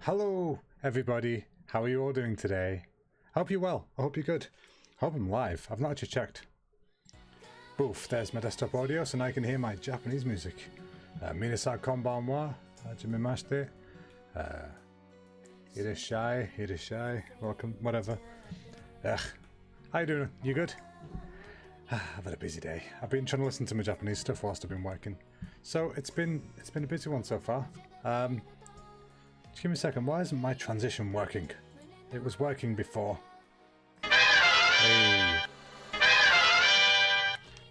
Hello, everybody. How are you all doing today? I hope you're well. I hope you're good. I hope I'm live. I've not actually checked. Boof, there's my desktop audio, so now I can hear my Japanese music. Minasan konbanwa, hajimemashite. Irashai, welcome, whatever. How you doing? You good? I've had a busy day. I've been trying to listen to my Japanese stuff whilst I've been working. So it's been a busy one so far. Just give me a second. Why isn't my transition working? It was working before. Hey.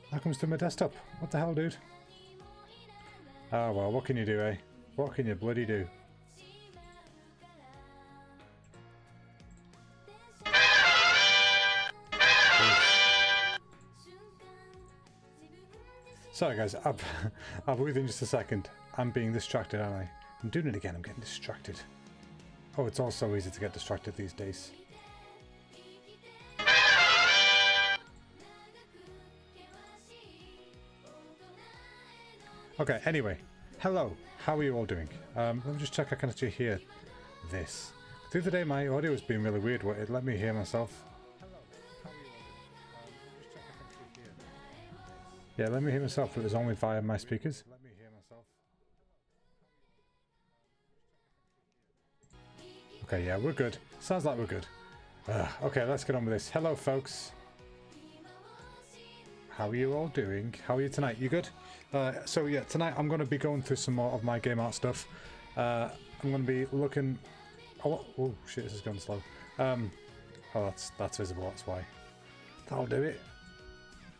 That comes to my desktop. What the hell, dude? Oh well, what can you do, eh? What can you bloody do? Sorry guys, I'll be with you in just a second. I'm being distracted, aren't I? I'm doing it again, I'm getting distracted. Oh, it's all so easy to get distracted these days. Okay, anyway. Hello, how are you all doing? Let me just check I can actually hear this. The other day my audio was being really weird, it let me hear myself. Yeah, let me hear myself, but it was only via my speakers. Okay, yeah, we're good. Sounds like we're good. Okay, let's get on with this. Hello, folks. How are you all doing? How are you tonight? You good? So yeah, tonight I'm going to be going through some more of my game art stuff. I'm going to be looking... Oh shit, this is going slow. Oh, that's visible, that's why. That'll do it.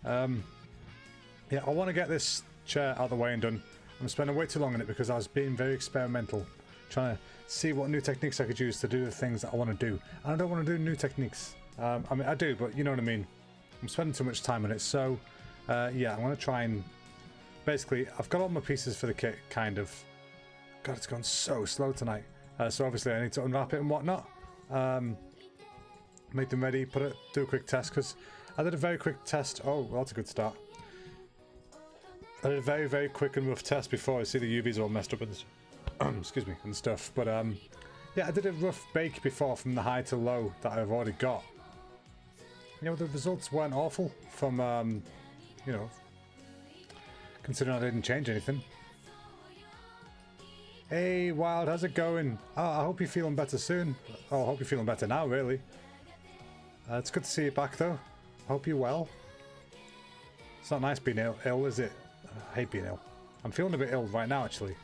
Yeah, I want to get this chair out of the way and done. I'm spending way too long on it because I was being very experimental, trying to see what new techniques I could use to do the things that I want to do. And I don't want to do new techniques. I mean, I do, but you know what I mean. I'm spending too much time on it, so yeah, I'm going to try and... Basically, I've got all my pieces for the kit, kind of. God, it's gone so slow tonight. So obviously I need to unwrap it and whatnot. Make them ready, do a quick test, because I did a very quick test. Oh, well, that's a good start. I did a very, very quick and rough test before. I see the UVs all messed up and excuse me, and stuff. But yeah, I did a rough bake before from the high to low that I've already got. You know, the results weren't awful from, you know, considering I didn't change anything. Hey, Wild, how's it going? Oh, I hope you're feeling better soon. Oh, I hope you're feeling better now, really. It's good to see you back, though. I hope you're well. It's not nice being ill, is it? I hate being ill. I'm feeling a bit ill right now, actually.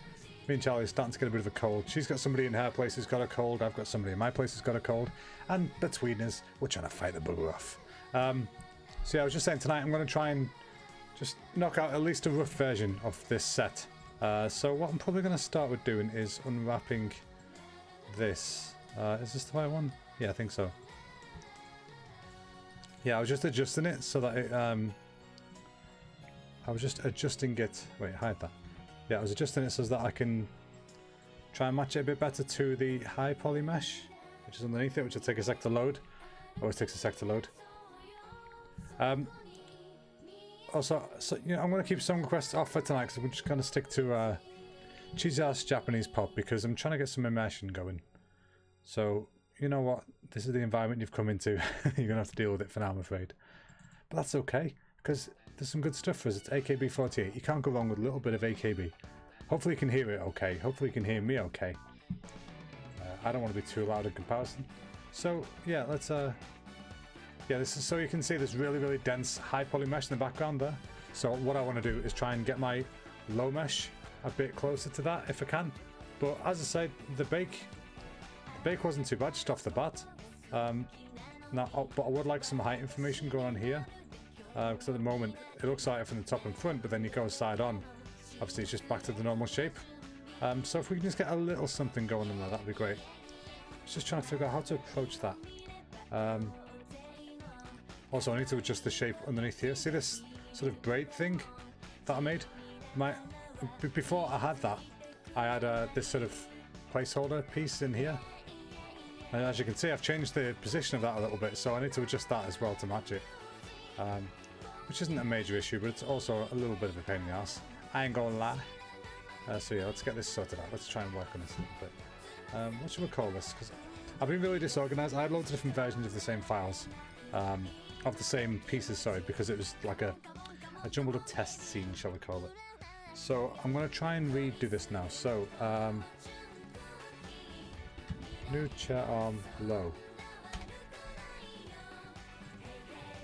Me and Charlie are starting to get a bit of a cold. She's got somebody in her place who's got a cold. I've got somebody in my place who's got a cold. And between us, we're trying to fight the bugger off. So yeah, I was just saying tonight I'm going to try and just knock out at least a rough version of this set. So what I'm probably going to start with doing is unwrapping this. Is this the right one? Yeah, I think so. Yeah, I was just adjusting it so that it... I was just adjusting it... Wait, hide that. Yeah, I was adjusting it so that I can try and match it a bit better to the high poly mesh, which is underneath it, which will take a sec to load. Always takes a sec to load. Also, so, you know, I'm going to keep some requests off for tonight because I'm just going to stick to cheesy ass Japanese pop because I'm trying to get some immersion going. So, you know what? This is the environment you've come into. You're going to have to deal with it for now, I'm afraid. But that's okay, because there's some good stuff for us. It's AKB48. You can't go wrong with a little bit of AKB. Hopefully you can hear it okay. Hopefully you can hear me okay. I don't want to be too loud in comparison. So, yeah, let's... yeah, this is so you can see this really, really dense high poly mesh in the background there. So what I want to do is try and get my low mesh a bit closer to that if I can. But as I said, the bake wasn't too bad just off the bat. But I would like some height information going on here. Because at the moment it looks like it from the top and front, but then you go side on. Obviously it's just back to the normal shape. So if we can just get a little something going on there, that'd be great. I was just trying to figure out how to approach that. Also, I need to adjust the shape underneath here. See this sort of braid thing that I made? Before I had that, I had this sort of placeholder piece in here. And as you can see, I've changed the position of that a little bit, so I need to adjust that as well to match it. Which isn't a major issue, but it's also a little bit of a pain in the ass. I ain't gonna lie. So yeah, let's get this sorted out. Let's try and work on this a little bit. What should we call this? Because I've been really disorganized. I had loads of different versions of the same files, of the same pieces, sorry, because it was like a jumbled up test scene, shall we call it. So I'm going to try and redo this now. So, new chair arm low.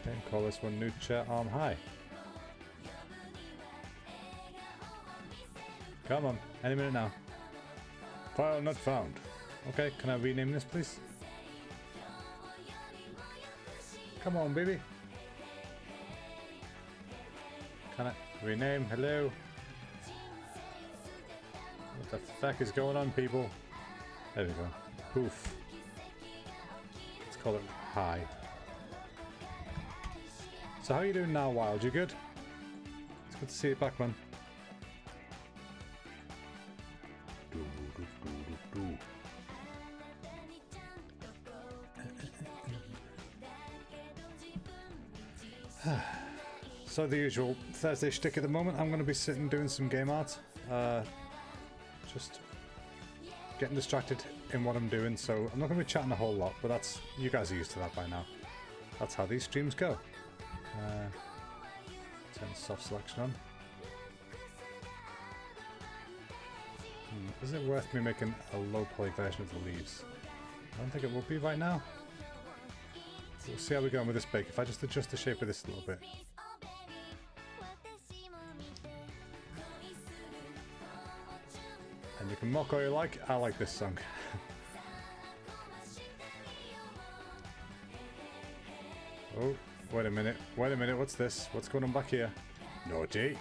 Okay, call this one new chair arm high. Come on, any minute now. File not found. Okay, can I rename this, please? Come on, baby. Can I rename? Hello? What the fuck is going on, people? There we go. Poof. Let's call it high. So how are you doing now, Wild? You good? It's good to see you back, man. So the usual Thursday shtick at the moment. I'm going to be sitting doing some game art. Just getting distracted in what I'm doing, so I'm not going to be chatting a whole lot, but that's, you guys are used to that by now. That's how these streams go. Turn soft selection on. Is it worth me making a low poly version of the leaves? I don't think it will be right now. We'll see how we're going with this bake. If I just adjust the shape of this a little bit. And you can mock all you like. I like this song. Oh, wait a minute. Wait a minute. What's this? What's going on back here? Naughty.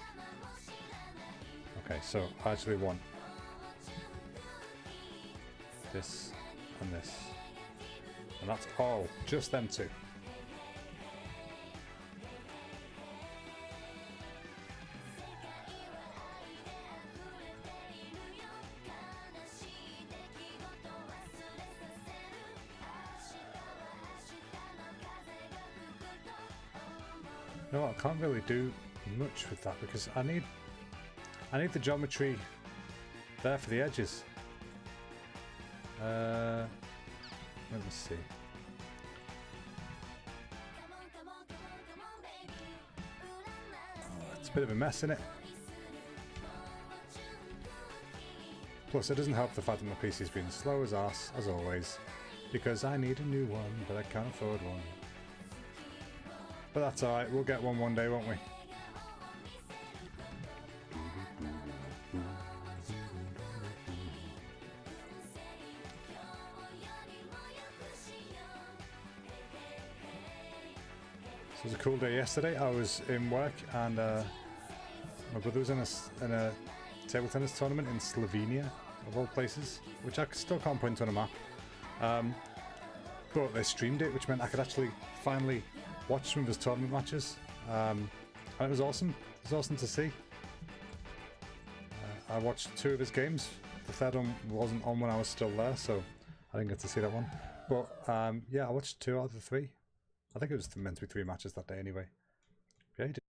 Okay, so I actually want this and this. And that's all. Just them two. No, I can't really do much with that because I need the geometry there for the edges. Let me see. Oh, it's a bit of a mess, isn't it? Plus, it doesn't help the fact that my PC's been slow as arse, as always, because I need a new one, but I can't afford one. But that's alright, we'll get one day, won't we? It was a cool day yesterday. I was in work and my brother was in a table tennis tournament in Slovenia, of all places, which I still can't point on a map. But they streamed it, which meant I could actually finally watch some of his tournament matches. And it was awesome. It was awesome to see. I watched 2 of his games. The third one wasn't on when I was still there, so I didn't get to see that one. But yeah, I watched 2 out of the 3. I think it was meant to be 3 matches that day anyway. Yeah, he did.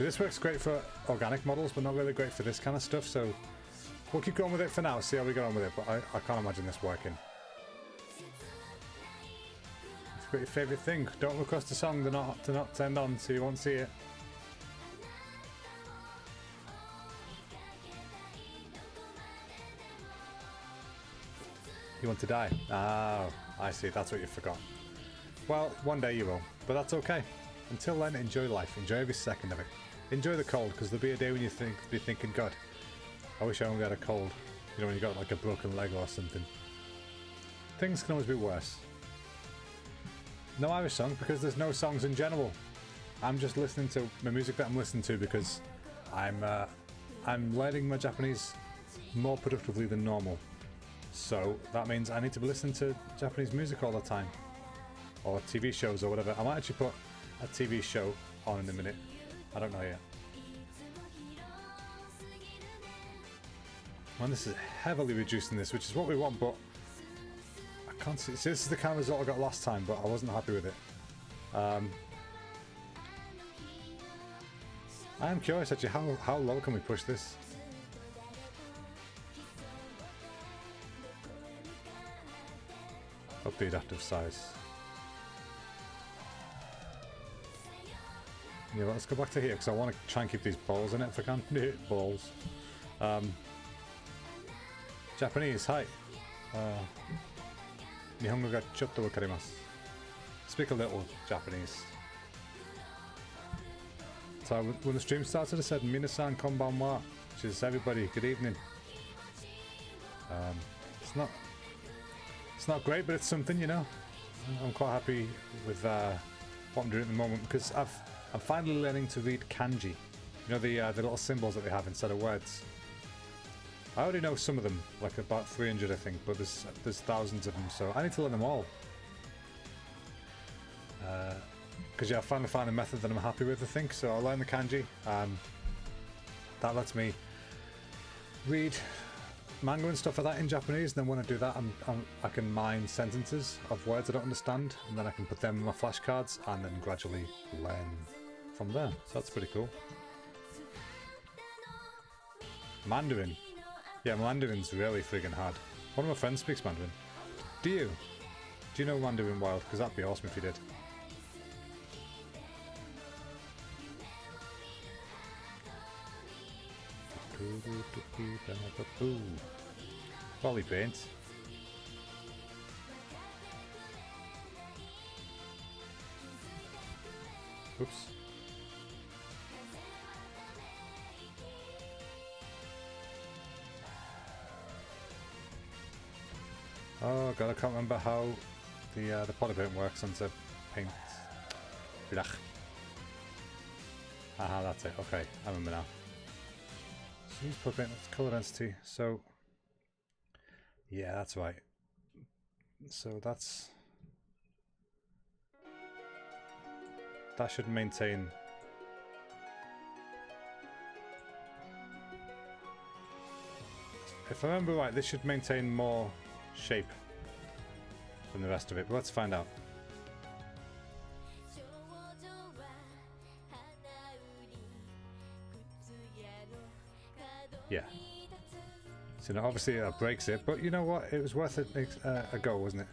So this works great for organic models, but not really great for this kind of stuff, so we'll keep going with it for now, see how we get on with it, but I can't imagine this working. It's got your favourite thing. Don't request a song they're not turned on, so you won't see it. You want to die? Ah, I see, that's what you forgot. Well, one day you will, but that's okay. Until then, enjoy life, enjoy every second of it. Enjoy the cold, because there'll be a day when you be thinking, God, I wish I only had a cold. You know, when you got like a broken leg or something. Things can always be worse. No Irish song, because there's no songs in general. I'm just listening to the music that I'm listening to because I'm learning my Japanese more productively than normal. So that means I need to be listening to Japanese music all the time. Or TV shows or whatever. I might actually put a TV show on in a minute. I don't know yet. Well, this is heavily reducing this, which is what we want, but I can't see. This is the kind of result I got last time, but I wasn't happy with it. I am curious actually, how low can we push this? Up the adaptive size. Yeah, let's go back to here because I want to try and keep these balls in it if I can. Balls. Japanese, hi. Nihongo ga chotto wakarimasu. Speak a little Japanese. So when the stream started, I said minasan konbanwa, which is everybody, good evening. It's not great, but it's something, you know. I'm quite happy with what I'm doing at the moment because I'm finally learning to read kanji. You know, the little symbols that they have instead of words. I already know some of them, like about 300 I think, but there's thousands of them, so I need to learn them all. Because yeah, I finally found a method that I'm happy with, I think, so I'll learn the kanji. That lets me read manga and stuff like that in Japanese, and then when I do that I can mine sentences of words I don't understand, and then I can put them in my flashcards and then gradually learn from there. So that's pretty cool. Mandarin. Yeah, Mandarin's really friggin' hard. One of my friends speaks Mandarin. Do you? Do you know Mandarin Wild? Because that'd be awesome if you did. Volley paint. Oops. Oh god, I can't remember how the poly paint works onto paint. Blech. Aha, that's it. Okay, I remember now. So use poly paint, that's color density. So yeah, that's right. So that should maintain. If I remember right, this should maintain more shape than the rest of it, but let's find out. Yeah. So now obviously that breaks it, but you know what? It was worth a go, wasn't it?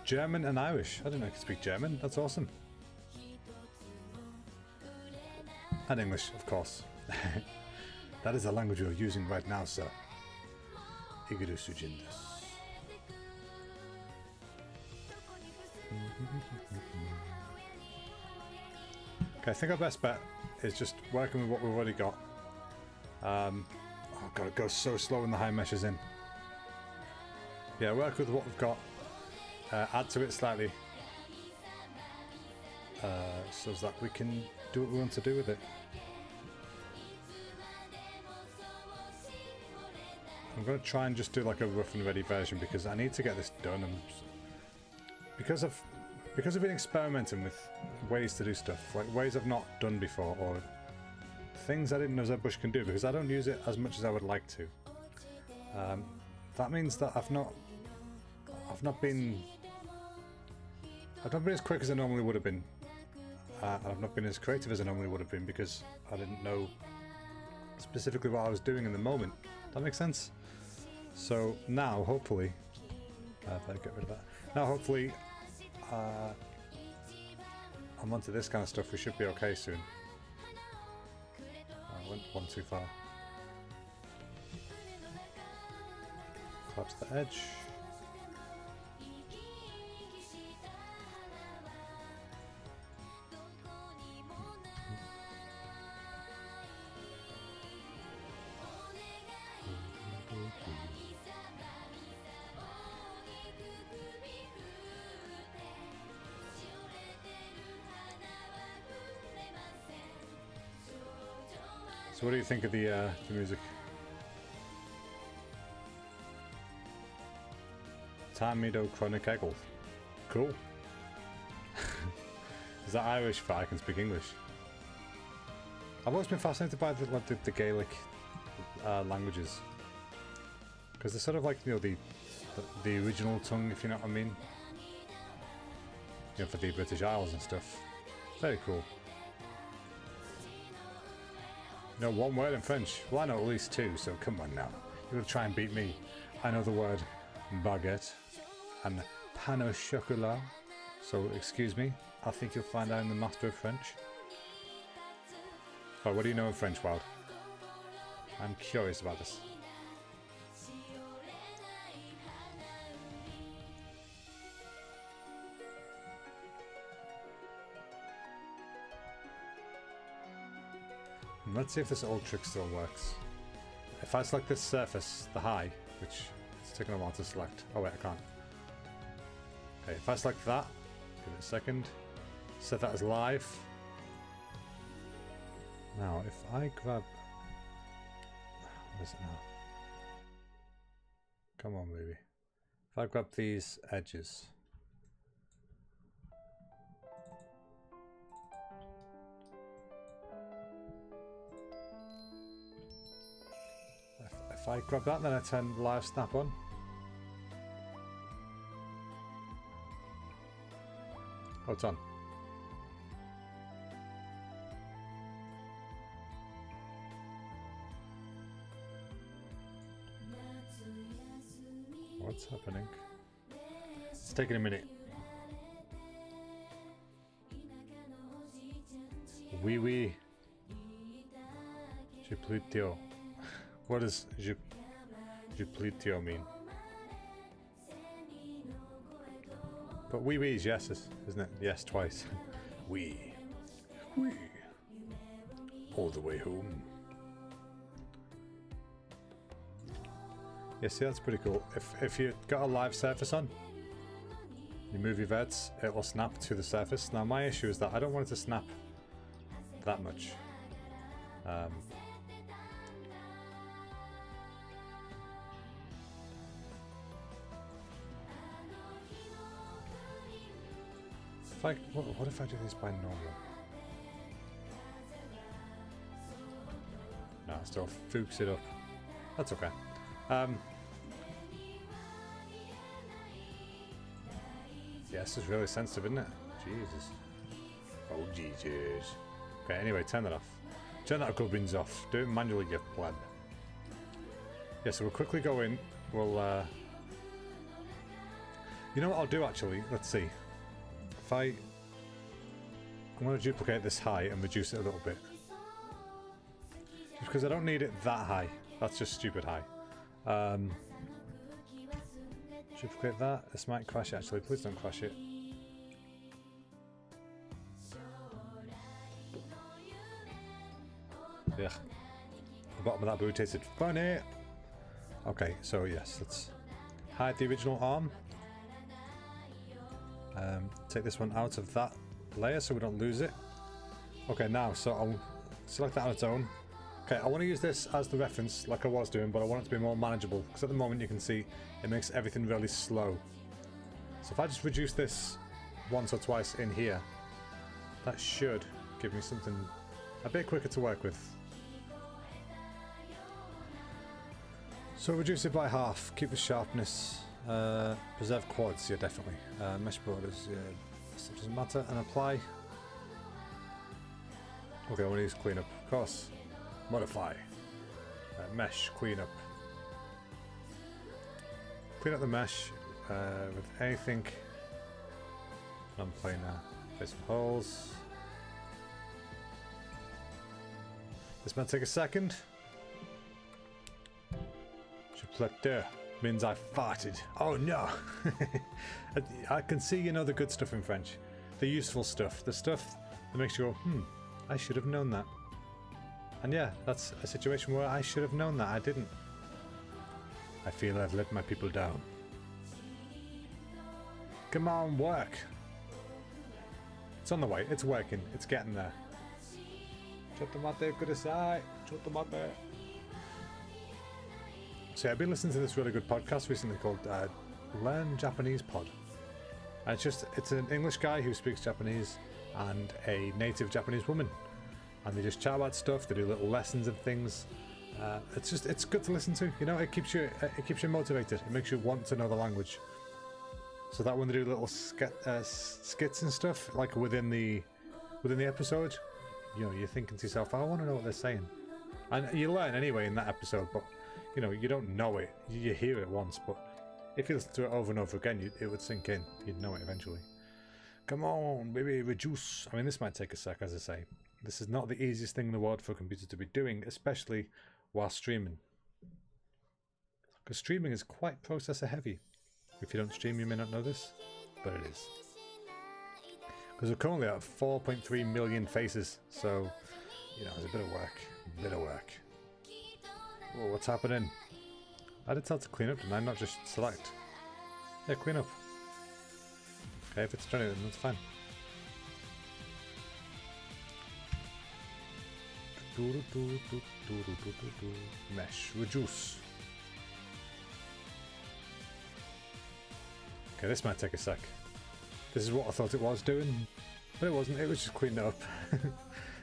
German and Irish. I didn't know I could speak German. That's awesome. And English, of course. That is the language you're using right now, sir. Iguru Sujindas. Okay, I think our best bet is just working with what we've already got. Oh god, it goes so slow when the high mesh is in. Yeah, work with what we've got. Add to it slightly. So that we can do what we want to do with it. I'm going to try and just do like a rough and ready version because I need to get this done. And because I've been experimenting with ways to do stuff, like ways I've not done before, or things I didn't know ZBrush can do, because I don't use it as much as I would like to. That means that I've not been I've not been as quick as I normally would have been. I've not been as creative as I normally would have been because I didn't know specifically what I was doing in the moment. That makes sense? So now, hopefully, if I get rid of that. Now, hopefully, I'm onto this kind of stuff. We should be okay soon. I went one too far. Collapse the edge. So what do you think of the music? Tamido Chronic Eggle. Cool. Is that Irish for I can speak English? I've always been fascinated by the Gaelic languages. Because they're sort of like, you know, the original tongue, if you know what I mean. You know, for the British Isles and stuff. Very cool. You know, one word in French. Well, I know at least two, so come on now. You're gonna try and beat me. I know the word baguette and pain au chocolat. So, excuse me, I think you'll find out in the Master of French. Oh, what do you know in French, Wild? I'm curious about this. Let's see if this old trick still works. If I select this surface, the high, which it's taking a while to select. Oh wait, I can't. Okay, if I select that, give it a second. Set that as live. Now, if I grab... What is it now? Come on, baby. If I grab these edges... If I grab that, then I turn live snap on. Oh, it's on. What's happening? It's taking a minute. Oui, oui. Je plutio. What does je plutio mean? But oui, oui is yes, isn't it? Yes, twice. Oui. Oui. All the way home. Yeah, see, that's pretty cool. If you've got a live surface on, you move your verts, it will snap to the surface. Now, my issue is that I don't want it to snap that much. What if I do this by normal? No, it still fooks it up. That's okay. Yeah, this is really sensitive, isn't it? Jesus. Oh, Jesus. Okay, anyway, turn that off. Turn that gubbins off. Do it manually, you pleb. Yeah, so we'll quickly go in. We'll, you know what I'll do, actually? Let's see. I'm going to duplicate this high and reduce it a little bit. Just because I don't need it that high. That's just stupid high. Duplicate that. This might crash it, actually. Please don't crash it. Yeah. The bottom of that boot tasted funny. Okay, so yes, let's hide the original arm. Take this one out of that layer so we don't lose it. Okay, now, so I'll select that on its own. Okay, I want to use this as the reference like I was doing, but I want it to be more manageable because at the moment you can see it makes everything really slow. So if I just reduce this once or twice in here, that should give me something a bit quicker to work with. So reduce it by half, keep the sharpness, preserve quads, yeah, definitely. Mesh borders, yeah, so it doesn't matter. And apply. Okay, I want to use clean up, of course. Modify. Mesh, clean up. Clean up the mesh with anything. I'm playing play some holes. This might take a second. Je plate means I farted. Oh no! I can see, you know, the good stuff in French. The useful stuff. The stuff that makes you go, I should have known that. And yeah, that's a situation where I should have known that. I didn't. I feel I've let my people down. Come on, work! It's on the way. It's working. It's getting there. Chotomate kudasai. Chotomate. So yeah, I've been listening to this really good podcast recently called Learn Japanese Pod. And it's an English guy who speaks Japanese and a native Japanese woman. And they just chat about stuff, they do little lessons and things. It's good to listen to, you know, it keeps you motivated, it makes you want to know the language. So that when they do little skits and stuff, like within the episode, you know, you're thinking to yourself, I want to know what they're saying. And you learn anyway in that episode, but you know, you don't know it. You hear it once, but if you listen to it over and over again, it would sink in. You'd know it eventually. Come on, baby, reduce. I mean, this might take a sec, as I say. This is not the easiest thing in the world for a computer to be doing, especially while streaming. Because streaming is quite processor heavy. If you don't stream, you may not know this, but it is. Because we're currently at 4.3 million faces, so, you know, it's a bit of work. Whoa, what's happening? I did tell to clean up, didn't I? Not just select. Yeah, clean up. Okay, if it's turning, then that's fine. Mesh, reduce. Okay, this might take a sec. This is what I thought it was doing, but it wasn't. It was just cleaning it up.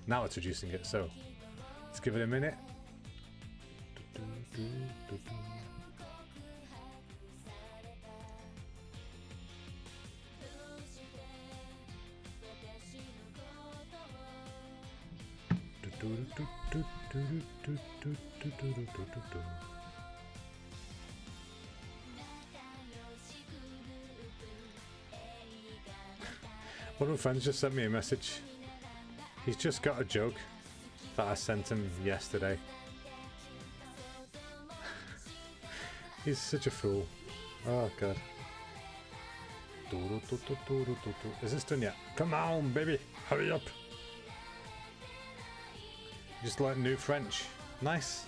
Now it's reducing it, so let's give it a minute. One of my friends just sent me a message. He's just got a joke that I sent him yesterday. He's such a fool. Oh god. Is this done yet? Come on, baby! Hurry up! Just learned new French. Nice.